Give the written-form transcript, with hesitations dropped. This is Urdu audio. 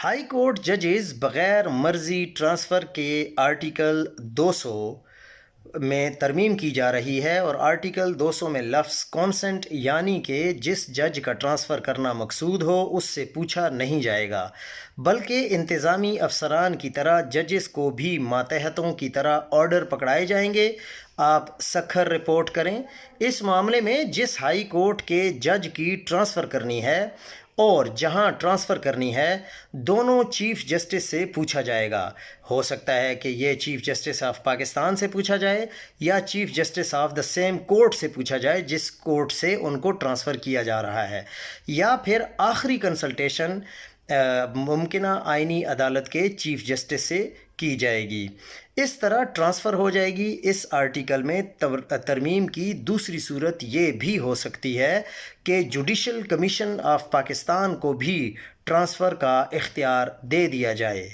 ہائی کورٹ ججز بغیر مرضی ٹرانسفر کے آرٹیکل 200 میں ترمیم کی جا رہی ہے، اور آرٹیکل 200 میں لفظ کانسنٹ یعنی کہ جس جج کا ٹرانسفر کرنا مقصود ہو اس سے پوچھا نہیں جائے گا، بلکہ انتظامی افسران کی طرح ججز کو بھی ماتحتوں کی طرح آرڈر پکڑائے جائیں گے۔ آپ سکھر رپورٹ کریں۔ اس معاملے میں جس ہائی کورٹ کے جج کی ٹرانسفر کرنی ہے اور جہاں ٹرانسفر کرنی ہے، دونوں چیف جسٹس سے پوچھا جائے گا۔ ہو سکتا ہے کہ یہ چیف جسٹس آف پاکستان سے پوچھا جائے یا chief justice of the same court سے پوچھا جائے جس کورٹ سے ان کو ٹرانسفر کیا جا رہا ہے، یا پھر آخری کنسلٹیشن ممکنہ آئینی عدالت کے چیف جسٹس سے کی جائے گی۔ اس طرح ٹرانسفر ہو جائے گی۔ اس آرٹیکل میں ترمیم کی دوسری صورت یہ بھی ہو سکتی ہے کہ جوڈیشل کمیشن آف پاکستان کو بھی ٹرانسفر کا اختیار دے دیا جائے۔